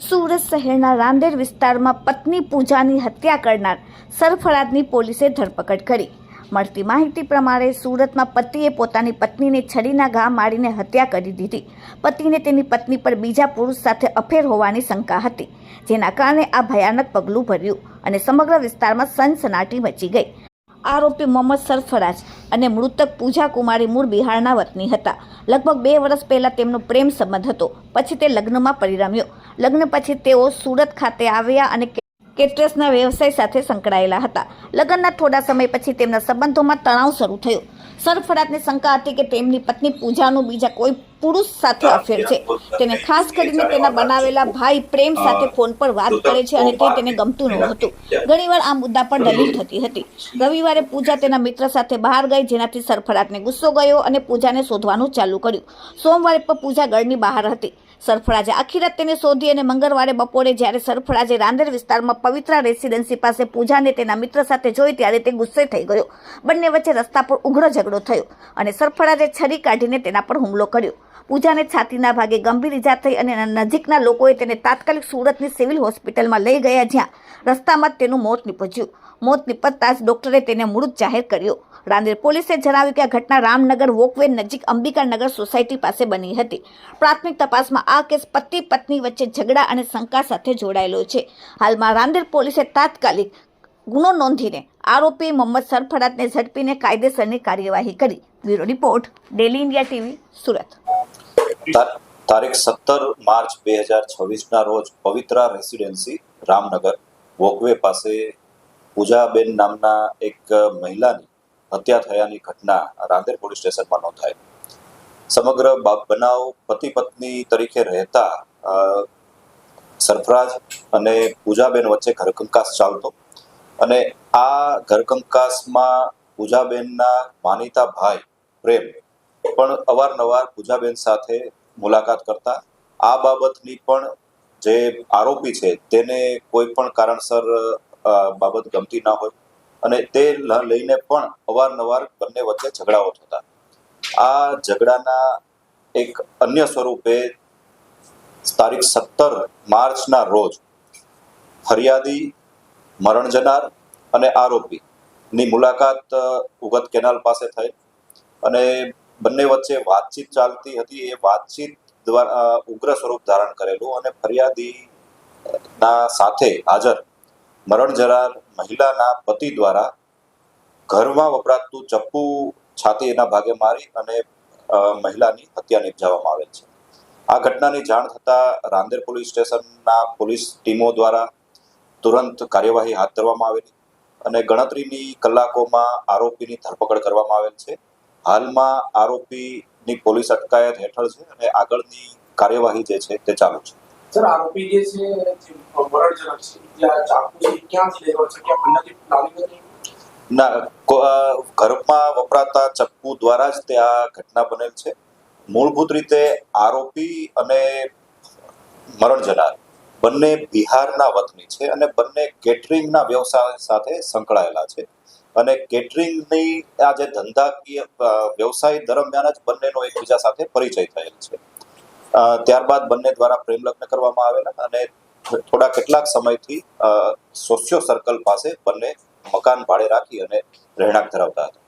સુરત શહેરના રાંદેર વિસ્તારમાં પત્ની પૂજાની હત્યા કરનાર સરફરાઝની પોલીસે ધરપકડ કરી। મળતી માહિતી પ્રમાણે સુરતમાં પતિએ પોતાની પત્નીને છરીના ઘા મારીને હત્યા કરી દીધી। પતિને તેની પત્ની પર બીજા પુરુષ સાથે અફેર હોવાની શંકા હતી, જેના કારણે આ ભયાનક પગલું ભર્યું અને સમગ્ર વિસ્તારમાં સનસનાટી મચી ગઈ। આરોપી મોહમ્મદ સરફરાજ અને મૃતક પૂજા કુમારી મૂળ બિહારના વતની હતા। લગભગ 2 વર્ષ પહેલા તેમનો પ્રેમ સંબંધ હતો, પછી તે લગ્નમાં પરિણમ્યો। લગ્ન પછી તેઓ સુરત ખાતે આવ્યા અને કેટરસના વ્યવસાય સાથે સંકળાયેલા હતા। લગ્નના થોડા સમય પછી તેમના સંબંધોમાં તણાવ શરૂ થયો। સરફરાજને શંકા હતી કે તેમની પત્ની પૂજાનું બીજા કોઈ પુરુષ સાથે અફેર છે। તેને ખાસ કરીને તેના બનાવેલા ભાઈ પ્રેમ સાથે ફોન પર વાત કરે છે અને તે તેને ગમતું નહોતું। ઘણીવાર આ મુદ્દા પર દલીલ થતી હતી। રવિવારે પૂજા તેના મિત્ર સાથે બહાર ગઈ, જેનાથી સરફરાજને ગુસ્સો ગયો અને પૂજાને શોધવાનું ચાલુ કર્યું। સોમવારે પણ પૂજા ઘરની બહાર હતી। સરફરાજે આખી રાત તેને શોધી અને મંગળવારે બપોરે જ્યારે સરફરાજે રાંદેર વિસ્તારમાં પવિત્રા રેસિડેન્સી પાસે પૂજાને તેના મિત્ર સાથે જોઈ ત્યારે તે ગુસ્સે થઈ ગયો। બંને વચ્ચે રસ્તા પર ઉગ્ર ઝઘડો થયો અને સરફરાજે છરી કાઢીને તેના પર હુમલો કર્યો। પૂજાને છાતીના ભાગે ગંભીર ઈજા થઈ અને નજીકના લોકોએ તેને તાત્કાલિક સુરતની સિવિલ હોસ્પિટલમાં લઈ ગયા, જ્યાં રસ્તામાં તેનું મોત નીપજ્યું। મોત નીપજતા જ ડોક્ટરે તેને મૃત જાહેર કર્યો। રાંદેર પોલીસે જણાવ્યું કે આ ઘટના રામનગર વોકવે નજીક અંબિકાનગર સોસાયટી પાસે બની હતી। પ્રાથમિક તપાસમાં આ કેસ પતિ પત્ની વચ્ચે ઝઘડા અને શંકા સાથે જોડાયેલો છે। હાલમાં રાંદેર પોલીસે તાત્કાલિક ગુનો નોંધીને આરોપી મોહમ્મદ સરફરાજને ઝડપીને કાયદેસરની કાર્યવાહી કરી। Bureau report, daily India TV, Surat. તારીખ 17 માર્ચ 2026ના રોજ પવિત્રા રેસિડેન્સી રામનગર વોકવે પાસે પૂજાબેન નામના એક મહિલાની હત્યા થયાની ઘટના રાંદેર પોલીસ સ્ટેશનમાં નોંધાઈ। સમગ્ર બનાવ પતિ પત્ની તરીકે રહેતા સરફરાજ અને પૂજાબેન વચ્ચે ઘરકંકાસ ચાલતો અને આ ઘરકંકાસમાં પૂજાબેનના માનીતા ભાઈ પ્રેમ પણ અવારનવાર પૂજાબેન સાથે મુલાકાત કરતા। આ બાબતની પણ જે આરોપી છે તેને કોઈ પણ કારણસર બાબત ગમતી ના હોય અને તે લઈને પણ અવારનવાર બંને વચ્ચે ઝઘડાઓ થતા। આ ઝઘડાના એક અન્ય સ્વરૂપે તારીખ 17 માર્ચના રોજ ફરિયાદી, મરણ જનાર અને આરોપીની મુલાકાત ઉગત કેનાલ પાસે થઈ અને બંને વચ્ચે વાતચીત ચાલતી હતી। એ વાતચીત દ્વારા ઉગ્ર સ્વરૂપ ધારણ કરેલું અને ફરિયાદીના સાથે હાજર મરણ જનાર મહિલાના પતિ દ્વારા ઘરમાં વપરાતું ચપ્પુ છાતીના ભાગે મારી અને મહિલાની હત્યા નિપજાવવામાં આવેલ છે। આ ઘટનાની જાણ થતાં રાંદેર પોલીસ સ્ટેશનના પોલીસ ટીમો દ્વારા તુરંત કાર્યવાહી હાથ ધરવામાં આવેલી અને ગણતરીની કલાકોમાં આરોપીની ધરપકડ કરવામાં આવેલ છે। હાલમાં આરોપીની પોલીસ અટકાયત હેઠળ છે અને આગળની કાર્યવાહી જે છે તે ચાલુ છે। સર, આરોપી જે છે મરણજનક છે, ત્યાં ચાકુ છે ક્યાંથી લેવો છે, ક્યાં બંનેથી લાવી હતી? ના, ઘરમાં વપરાતા ચપ્પુ દ્વારા જ તે આ ઘટના બનેલ છે। મૂળભૂત રીતે આરોપી અને મરણ જનાર બંને બિહારના વતની છે અને બંને કેટરિંગના વ્યવસાય સાથે સંકળાયેલા છે અને કેટરિંગની આ જે ધંધાકીય વ્યવસાય દરમિયાન જ બંનેનો એકબીજા સાથે પરિચય થયેલ છે। ત્યારબાદ બંને દ્વારા પ્રેમ લગ્ન કરવામાં આવેલા અને થોડા કેટલાક સમયથી સોશિયો સર્કલ પાસે બંને મકાન ભાડે રાખી અને રહેણાંક ધરાવતા હતા।